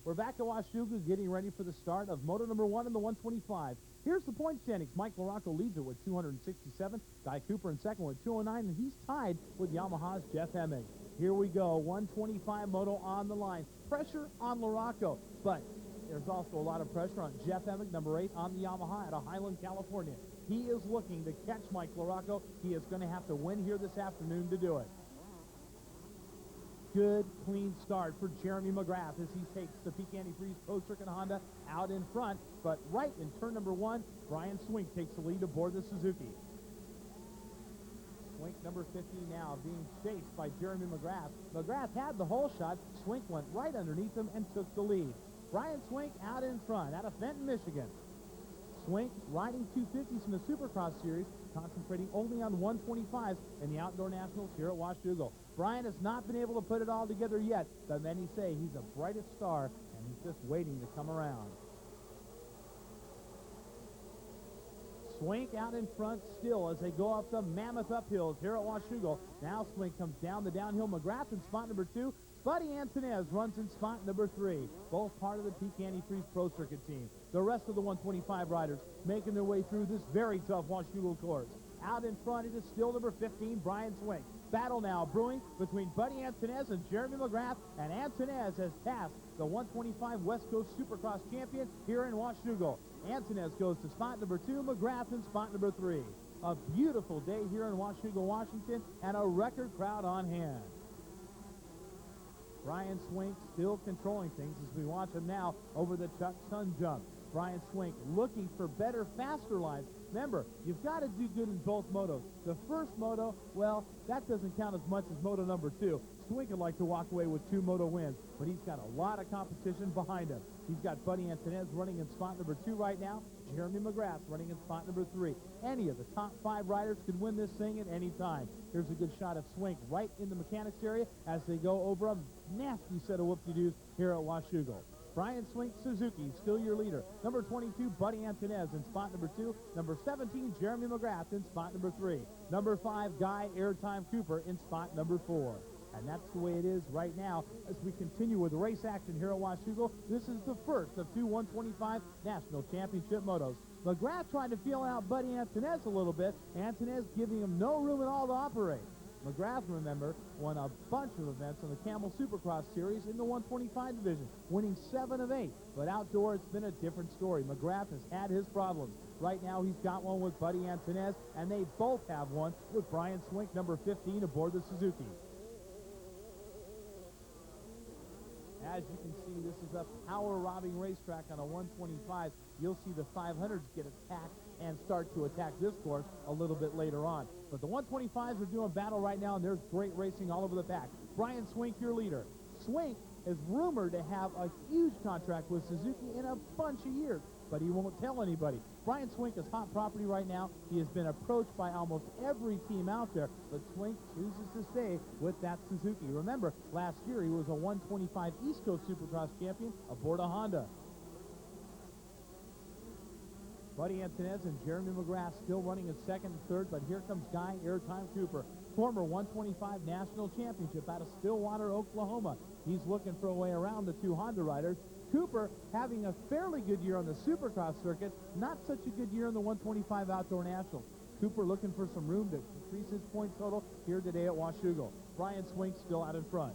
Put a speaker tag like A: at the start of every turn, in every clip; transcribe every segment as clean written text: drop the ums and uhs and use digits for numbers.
A: We're back at Washougal getting ready for the start of moto number 1 in the 125. Here's the point standings. Mike LaRocco leads it with 267. Guy Cooper in second with 209, and he's tied with Yamaha's Jeff Emig. Here we go, 125 moto on the line. Pressure on LaRocco, but there's also a lot of pressure on Jeff Emig, number 8 on the Yamaha out of Highland, California. He is looking to catch Mike LaRocco. He is going to have to win here this afternoon to do it. Good, clean start for Jeremy McGrath as he takes the Peak Antifreeze Pro Circuit Honda out in front. But right in turn number 1, Brian Swink takes the lead aboard the Suzuki. Swink number 50 now being chased by Jeremy McGrath. McGrath had the whole shot. Swink went right underneath him and took the lead. Brian Swink out in front out of Fenton, Michigan. Swink riding 250s in the Supercross Series, concentrating only on 125s in the Outdoor Nationals here at Washougal. Brian has not been able to put it all together yet, but many say he's the brightest star, and he's just waiting to come around. Swink out in front still as they go up the mammoth uphills here at Washougal. Now Swink comes down the downhill. McGrath in spot number 2. Buddy Antonez runs in spot number 3, both part of the Peak Antifreeze Pro Circuit team. The rest of the 125 riders making their way through this very tough Washougal course. Out in front, it is still number 15, Brian Swink. Battle now brewing between Buddy Antonez and Jeremy McGrath, and Antonez has passed the 125 West Coast Supercross champion here in Washougal. Antonez goes to spot number 2, McGrath in spot number 3. A beautiful day here in Washougal, Washington, and a record crowd on hand. Brian Swink still controlling things as we watch him now over the Chuck Sun jump. Brian Swink looking for better, faster lines. Remember, you've got to do good in both motos. The first moto, well, that doesn't count as much as moto number 2. Swink would like to walk away with 2 moto wins, but he's got a lot of competition behind him. He's got Buddy Antonez running in spot number 2 right now. Jeremy McGrath running in spot number 3. Any of the top 5 riders can win this thing at any time. Here's a good shot of Swink right in the mechanics area as they go over a nasty set of whoop-de-doos here at Washougal. Brian Swink, Suzuki, still your leader. Number 22, Buddy Antonez in spot number 2. Number 17, Jeremy McGrath in spot number 3. Number 5, Guy Airtime Cooper in spot number 4. And that's the way it is right now as we continue with race action here at Washougal. This is the first of 2 125 National Championship motos. McGrath trying to feel out Buddy Antonez a little bit. Antonez giving him no room at all to operate. McGrath, remember, won a bunch of events on the Camel Supercross Series in the 125 division, winning 7 of 8. But outdoor, it's been a different story. McGrath has had his problems. Right now, he's got one with Buddy Antonez, and they both have one with Brian Swink, number 15, aboard the Suzuki. As you can see, this is a power-robbing racetrack on a 125. You'll see the 500s get attacked and start to attack this course a little bit later on. But the 125s are doing battle right now, and there's great racing all over the pack. Brian Swink, your leader. Swink is rumored to have a huge contract with Suzuki in a bunch of years, but he won't tell anybody. Brian Swink is hot property right now. He has been approached by almost every team out there, but Swink chooses to stay with that Suzuki. Remember, last year he was a 125 East Coast Supercross champion aboard a Honda. Buddy Antonez and Jeremy McGrath still running in second and third, but here comes Guy Airtime Cooper, former 125 National Championship out of Stillwater, Oklahoma. He's looking for a way around the 2 Honda riders. Cooper having a fairly good year on the Supercross circuit, not such a good year in the 125 Outdoor Nationals. Cooper looking for some room to increase his point total here today at Washougal. Brian Swink still out in front.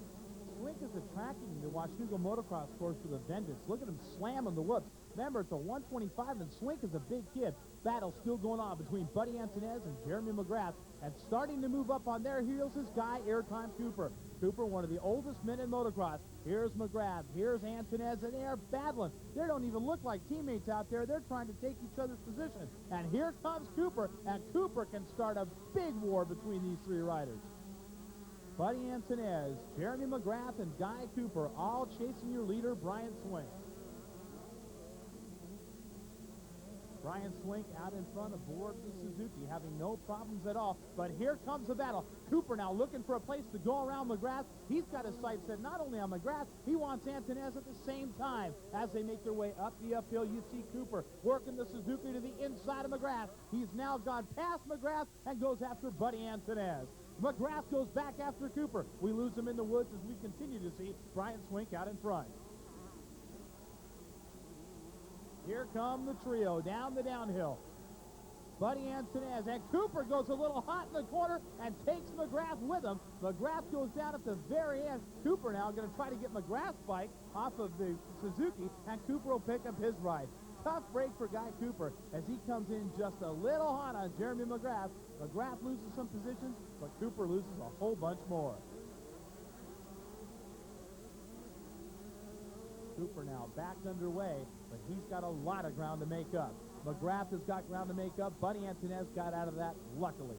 A: Swink is attacking the Washougal motocross course with a vengeance. Look at him slamming the whoops. Remember, it's a 125, and Swink is a big kid. Battle still going on between Buddy Antonez and Jeremy McGrath. And starting to move up on their heels is Guy Airtime Cooper. Cooper, one of the oldest men in motocross. Here's McGrath. Here's Antonez, and they are battling. They don't even look like teammates out there. They're trying to take each other's position. And here comes Cooper, and Cooper can start a big war between these 3 riders. Buddy Antonez, Jeremy McGrath, and Guy Cooper all chasing your leader, Brian Swink. Brian Swink out in front aboard the Suzuki, having no problems at all. But here comes the battle. Cooper now looking for a place to go around McGrath. He's got his sights set not only on McGrath, he wants Antonez at the same time. As they make their way up the uphill, you see Cooper working the Suzuki to the inside of McGrath. He's now gone past McGrath and goes after Buddy Antonez. McGrath goes back after Cooper. We lose him in the woods as we continue to see Brian Swink out in front. Here come the trio down the downhill. Buddy Antunez, and Cooper goes a little hot in the corner and takes McGrath with him. McGrath goes down at the very end. Cooper now going to try to get McGrath's bike off of the Suzuki, and Cooper will pick up his ride. Tough break for Guy Cooper as he comes in just a little hot on Jeremy McGrath. McGrath loses some positions, but Cooper loses a whole bunch more. Cooper now back underway, but he's got a lot of ground to make up. McGrath has got ground to make up. Buddy Antunez got out of that luckily.